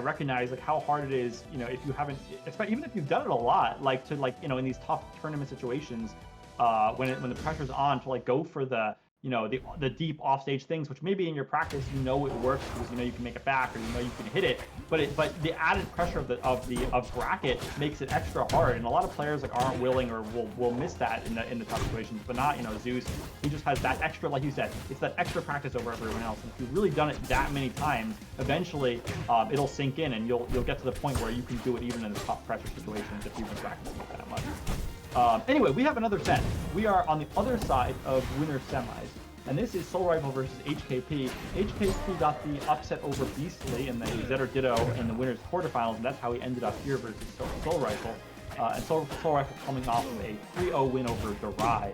recognize like how hard it is, you know, if you haven't, even if you've done it a lot, like to like, you know, in these tough tournament situations, when the pressure's on, to like go for the, you know, the deep offstage things, which maybe in your practice you know it works because you know you can make it back or you know you can hit it, but the added pressure of bracket makes it extra hard, and a lot of players like aren't willing or will miss that in the tough situations. But not, you know, Zeus, he just has that extra, like you said, it's that extra practice over everyone else. And if you've really done it that many times, eventually it'll sink in, and you'll get to the point where you can do it even in the tough pressure situations if you've been practicing it that much. Anyway, we have another set. We are on the other side of winner semis, and this is Soulrifle versus HKP. HKP got the upset over Beastly in the Zetter Ditto in the winners quarterfinals, and that's how he ended up here versus Soulrifle. And Soulrifle coming off of a 3-0 win over Durai.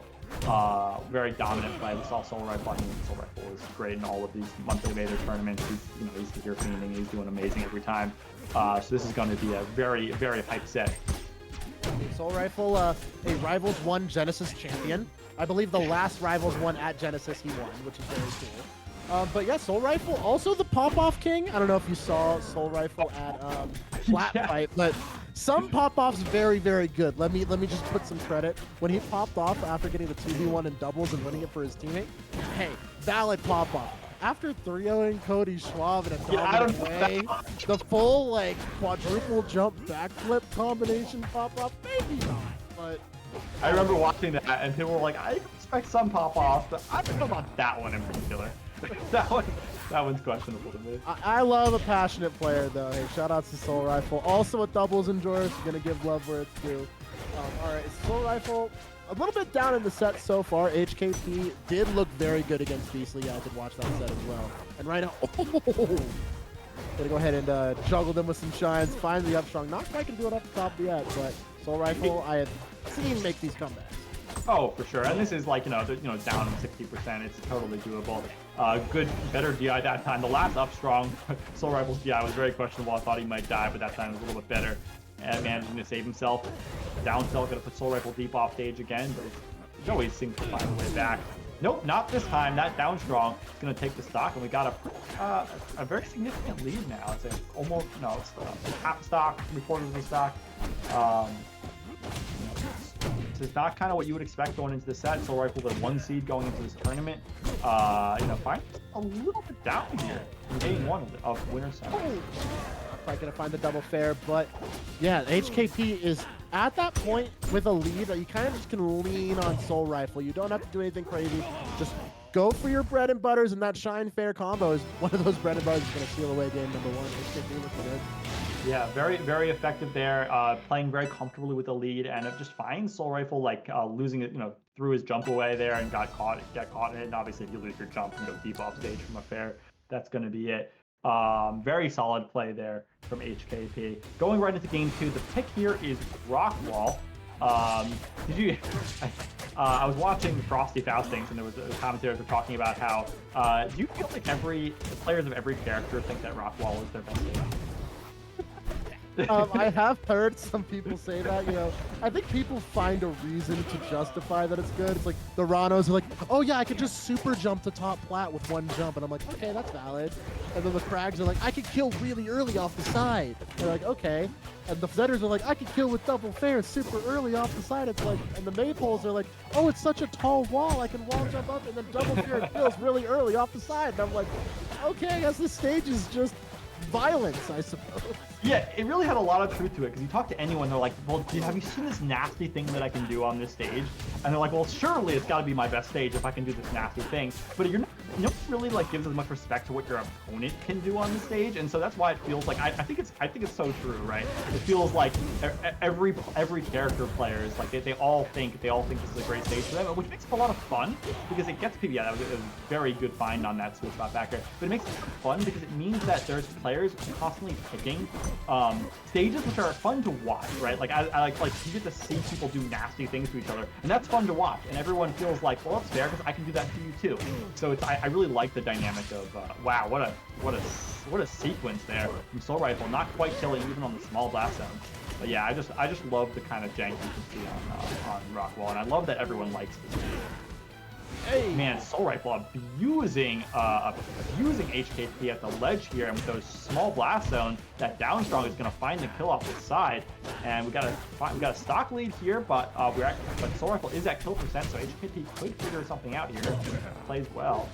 Very dominant play. We saw Soulrifle. I mean, Soulrifle is great in all of these monthly Aether tournaments. He's here fiending. He's doing amazing every time. So this is going to be a very, very hyped set. Soulrifle, a Rivals 1 Genesis champion. I believe the last Rivals 1 at Genesis he won, which is very cool. But yeah, Soulrifle, also the pop-off king. I don't know if you saw Soulrifle at Flat Fight, but some pop-offs very, very good. Let me just put some credit. When he popped off after getting the 2v1 in doubles and winning it for his teammate, hey, valid pop-off. After 3-0ing Cody Schwab in a dominant way, the full like quadruple jump backflip combination pop-off, maybe not, but I remember watching that and people were like, I expect some pop-offs, but I don't know about that one in particular. that one's questionable to me. I love a passionate player though. Hey, shout outs to Soulrifle. Also a doubles endurance, gonna give love where it's due. All right, Soulrifle a little bit down in the set so far. HKP did look very good against Beastly. Yeah, I did watch that set as well. And right now, gonna go ahead and juggle them with some shines. Finally up strong. Not quite gonna do it off the top yet, but Soulrifle, I have seen make these comebacks. Oh, for sure. And this is like, down 60%. It's totally doable. Better DI that time. The last up strong, Soulrifle's DI was very questionable. I thought he might die, but that time was a little bit better. And managing to save himself. Down tilt, gonna put Soulrifle deep off stage again, but he always seems to find a way back. Nope, not this time. That down strong is gonna take the stock, and we got a very significant lead now. It's it's half stock, 3/4 of the stock. This is not kind of what you would expect going into the set. Soulrifle with 1 seed going into this tournament. Find a little bit down here in game 1 of winner semis. Not gonna find the double fair, but yeah, HKP is at that point with a lead that you kind of just can lean on Soulrifle. You don't have to do anything crazy. Just go for your bread and butters, and that shine fair combo is one of those bread and butters that's gonna steal away game number 1. HKP looking good. Yeah, very, very effective there. Playing very comfortably with the lead, and it just finds Soulrifle like losing it, threw his jump away there and got caught in it. And obviously, if you lose your jump and go deep off stage from a fair, that's going to be it. Very solid play there from HKP. Going right into game 2, the pick here is Rockwall. I was watching Frosty Faustings, and there was commentators were talking about how do you feel like the players of every character think that Rockwall is their best stage? I have heard some people say that, I think people find a reason to justify that it's good. It's like the Ranos are like, oh yeah, I could just super jump to top plat with 1 jump. And I'm like, okay, that's valid. And then the Crags are like, I could kill really early off the side. They're like, okay. And the Zetters are like, I could kill with double fair super early off the side. It's like, and the Maypoles are like, oh, it's such a tall wall. I can wall jump up and then double fair kills really early off the side. And I'm like, okay, I guess this stage is just violence, I suppose. Yeah, it really had a lot of truth to it, because you talk to anyone, they're like, well, have you seen this nasty thing that I can do on this stage? And they're like, well, surely it's got to be my best stage if I can do this nasty thing. But you're not, really like gives as much respect to what your opponent can do on the stage, and so that's why it feels like I think it's so true, right? It feels like every character player is like they all think this is a great stage for them, which makes it a lot of fun because it gets people. Yeah, that was a very good find on that sweet spot back there, but it makes it fun because it means that there's players constantly picking stages which are fun to watch, right? Like I like you get to see people do nasty things to each other, and that's fun to watch, and everyone feels like, well, that's fair because I can do that to you too. So it's I really like the dynamic of wow, what a sequence there from Soulrifle, not quite killing even on the small blast zone. But yeah, I just love the kind of jank you can see on Rockwall, and I love that everyone likes this game. Hey. Man, Soulrifle abusing HKP at the ledge here, and with those small blast zones, that down strong is going to find the kill off the side, and we got a stock lead here, but Soulrifle is at kill percent, so HKP could figure something out here. Plays well.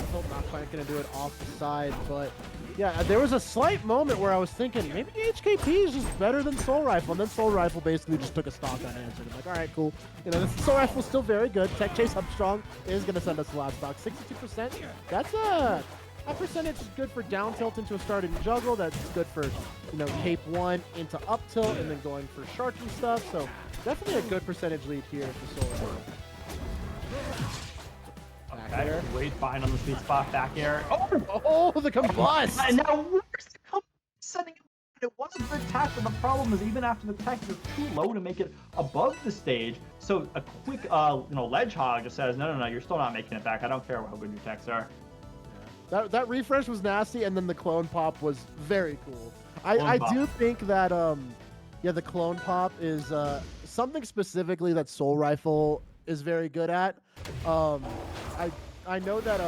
Still not quite gonna do it off the side, but yeah, there was a slight moment where I was thinking maybe HKP is just better than Soulrifle, and then Soulrifle basically just took a stock unanswered. I'm like, all right, cool. You know, this Soulrifle's still very good. Tech Chase up strong is gonna send us a lot of stock. 62%. That's that percentage is good for down tilt into a starting juggle. That's good for, you know, cape 1 into up tilt and then going for sharking stuff. So definitely a good percentage lead here for Soulrifle. Okay, Wade fine on the sweet spot, back air. Oh, the combust! And now where's the combust setting it? It was a good tech, but the problem is even after the tech, it's too low to make it above the stage. So a quick, ledge hog just says, no, you're still not making it back. I don't care how good your techs are. That refresh was nasty, and then the clone pop was very cool. I do think that the clone pop is something specifically that Soulrifle is very good at. I know that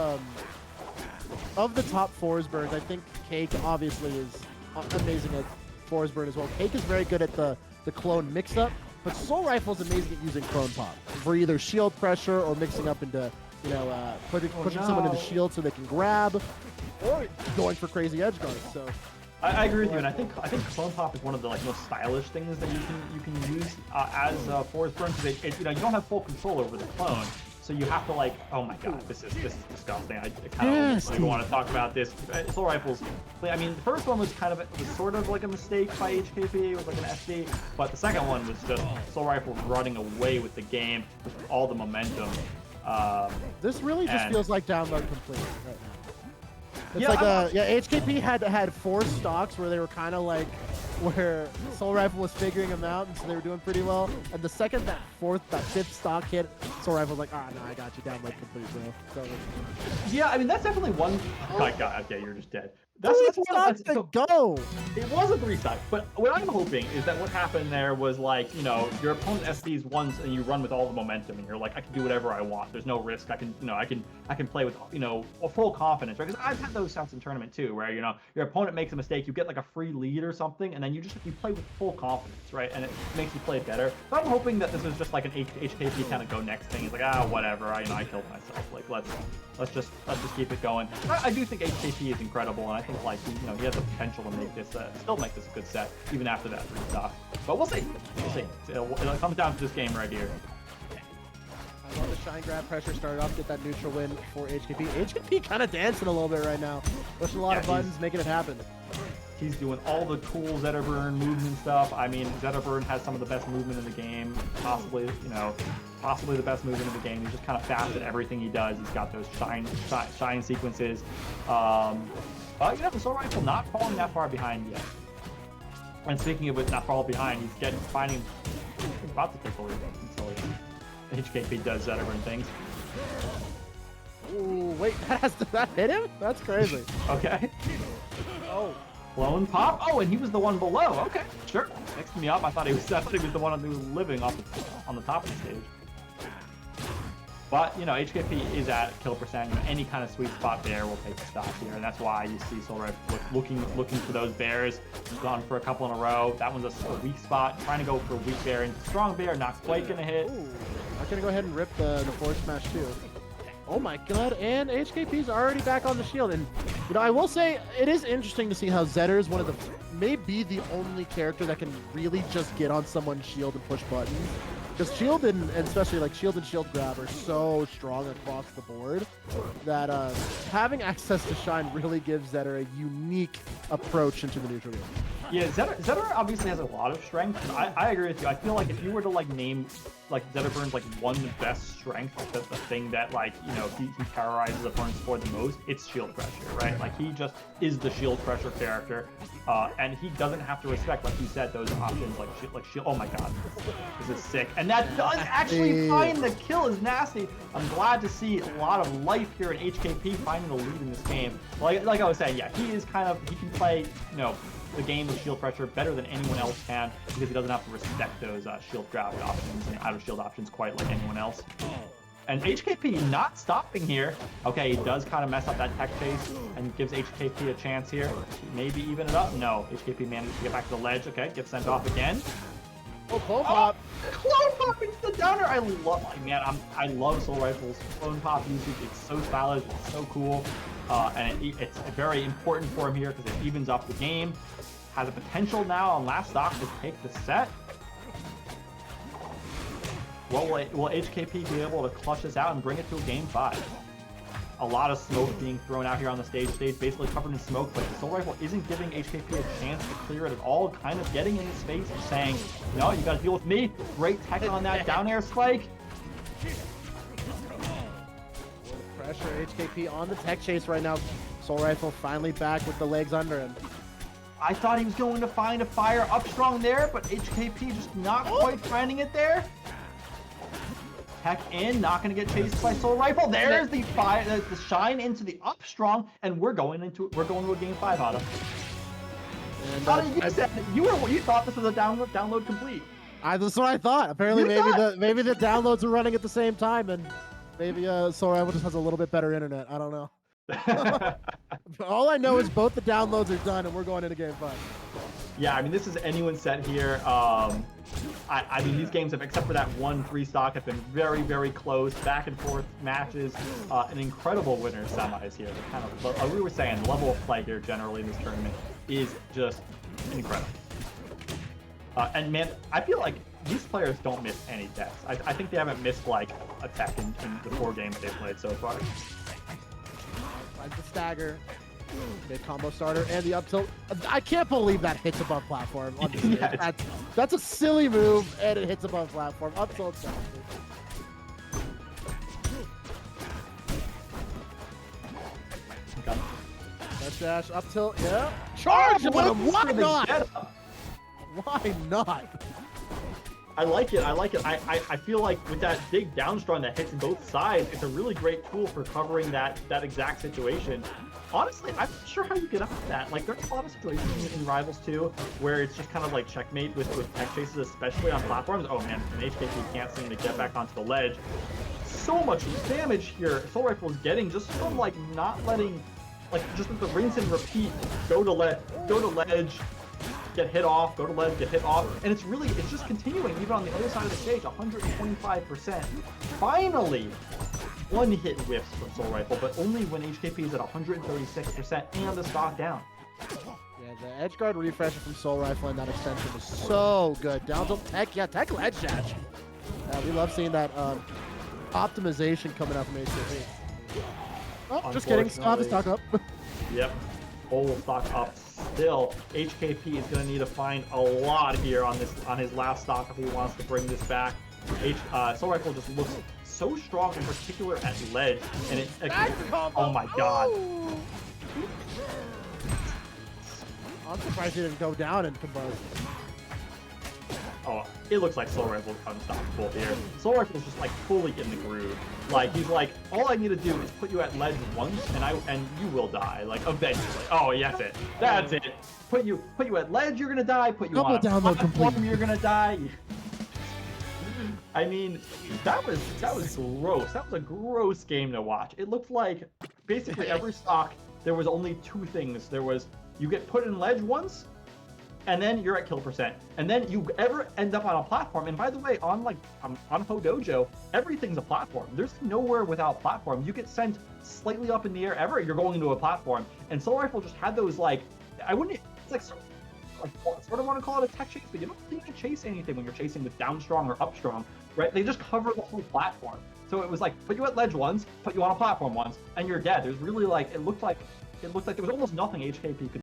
of the top Forsburns, I think Cake obviously is amazing at Forsburn as well. Cake is very good at the clone mix-up, but Soulrifle is amazing at using clone pop for either shield pressure or mixing up into, pushing someone into shield so they can grab, or going for crazy edge guards. So I agree with you, and I think clone pop is one of the most stylish things that you can use as Forsburn, because you don't have full control over the clone. So you have to oh my god, this is disgusting. I kind of don't want to talk about this. Soulrifle's, I mean, the first one was sort of like a mistake by HKP. It was like an SD, but the second one was just Soulrifle running away with the game with all the momentum. This really just feels like download complete right now. It's HKP had 4 stocks where they were kind of where Soulrifle was figuring them out, and so they were doing pretty well. And the second that 5th stock hit, Soulrifle was like, no, I got you, download complete, bro. So, yeah, I mean, that's definitely one. Oh my god, okay, you're just dead. That's stocks to go. It was a 3 stock, but what I'm hoping is that what happened there was your opponent SDs once and you run with all the momentum and you're like, I can do whatever I want. There's no risk. I can play with full confidence, right? Because I've had those shots in tournament too, where your opponent makes a mistake, you get a free lead or something, and then you play with full confidence, right? And it makes you play better. So I'm hoping that this is just an HKP kind of go next thing. It's whatever. I killed myself. Let's just keep it going. I do think HKP is incredible, and I think he has the potential to make this still make this a good set even after that 3 stock. But we'll see. It comes down to this game right here. I love the shine grab pressure started off, get that neutral win for HKP. HKP kind of dancing a little bit right now, pushing a lot of buttons, making it happen. He's doing all the cool Zetterburn movement stuff. I mean, Zetterburn has some of the best movement in the game, possibly the best movement in the game. He's just kind of fast at everything he does. He's got those shine sequences. The Soulrifle not falling that far behind yet. And speaking of it not falling behind, he's finding about to take over until HKP does Zetterburn things. Ooh, wait, did that hit him? That's crazy. Okay. Oh. Clone pop? Oh, and he was the one below. Okay, sure. Mixed me up. I thought he was the one who was living on the top of the stage. But HKP is at kill percent. Any kind of sweet spot there will take the stock here, and that's why you see Soulrifle looking for those bears. He's gone for a couple in a row. That one's a weak spot. Trying to go for a weak bear and strong bear. Not quite gonna hit. Ooh, I'm gonna go ahead and rip the forward smash too. Oh my god, and HKP's already back on the shield. And I will say it is interesting to see how Zetter is one of maybe the only character that can really just get on someone's shield and push buttons. Because shield and especially shield and shield grab are so strong across the board that having access to shine really gives Zetter a unique approach into the neutral game. Yeah, Zetter obviously has a lot of strength. And I agree with you. I feel like if you were to name Zetterburn's one best strength, the thing that he terrorizes opponents for the most, it's shield pressure, right? He just is the shield pressure character, and he doesn't have to respect, like you said, those options like shield. Oh my god, this is sick, and that does actually find the kill. Is nasty. I'm glad to see a lot of life here in HKP finding the lead in this game. Like I was saying, yeah, he can play the game with shield pressure better than anyone else can, because he doesn't have to respect those shield grab options and out of shield options quite like anyone else. And HKP not stopping here. Okay, he does kind of mess up that tech chase and gives HKP a chance here. Maybe even it up. No, HKP manages to get back to the ledge. Okay, gets sent off again. Oh, clone pop. Clone pop into the downer. I love Soulrifle's clone pop usage. It's so stylish. It's so cool. And it's very important for him here because it evens up the game. Has a potential now on last stock to take the set. Will HKP be able to clutch this out and bring it to a game 5? A lot of smoke being thrown out here on the stage. Stage basically covered in smoke, but the Soulrifle isn't giving HKP a chance to clear it at all. Kind of getting in his face and saying, no, you got to deal with me. Great tech on that down air spike. Pressure, HKP on the tech chase right now. Soulrifle finally back with the legs under him. I thought he was going to find a fire up strong there, but HKP just not quite finding it there. Tech in, not going to get chased by Soulrifle. There's the fire, the shine into the up strong, and we're going to a game 5, Otto. And you thought this was a download complete. That's what I thought. Apparently, maybe the downloads are running at the same time, and maybe Soulrifle just has a little bit better internet. I don't know. All I know is both the downloads are done, and we're going into game 5. Yeah, I mean, this is anyone's set here. I mean, these games have, except for that 1-3 stock, have been very, very close, back and forth matches. An incredible winner semis here. The kind of, like we were saying, the level of play here generally in this tournament is just incredible. And man, I feel like these players don't miss any deaths. I think they haven't missed like a tech in the 4 games they've played so far. Finds the stagger. Mid combo starter and the up tilt. I can't believe that hits above platform. On this Yeah, that's a silly move, and it hits above platform. Up tilt down. That's dash, up tilt, yeah. Charge with him! Why not? Why not? I like it. I feel like with that big down strong that hits both sides, it's a really great tool for covering that exact situation. Honestly, I'm not sure how you get out of that. Like, there's a lot of situations in Rivals 2 where it's just kind of like checkmate with tech chases, especially on platforms. Oh man, and HKP can't seem to get back onto the ledge. So much damage here Soulrifle is getting just from like not letting, like just with the rinse and repeat, go to ledge, get hit off, go to ledge, get hit off, and it's just continuing even on the other side of the stage. 125%. Finally, one hit whiffs from Soulrifle, but only when HKP is at 136% and the stock down. Yeah, the edge guard refresher from Soulrifle and that extension is so good. Down to tech, yeah, tech ledge dash. We love seeing that optimization coming out from HKP. Oh, just kidding, stop the stock up. Yep, whole stock up. Still, HKP is going to need to find a lot here on his last stock if he wants to bring this back. Soulrifle just looks so strong, in particular at ledge, and oh my god. I'm surprised he didn't go down and combust. Oh, it looks like Soulrifle is unstoppable here. Soulrifle's just like fully in the groove. Like he's like, all I need to do is put you at ledge once, and you will die. Like eventually. Oh, yeah, that's it. That's it. Put you at ledge, you're gonna die. Put you on a platform, you're gonna die. I mean, that was gross. That was a gross game to watch. It looked like basically every stock there was only 2 things. There was you get put in ledge once, and then you're at kill percent, and then you ever end up on a platform. And by the way, on Ho Dojo, everything's a platform. There's nowhere without platform. You get sent slightly up in the air ever, you're going into a platform. And Soulrifle just had those like, it's like sort of want to call it a tech chase, but you don't think you chase anything when you're chasing with down strong or up strong, right? They just cover the whole platform. So it was like, put you at ledge once, put you on a platform once, and you're dead. There's really like, it looked like there was almost nothing HKP could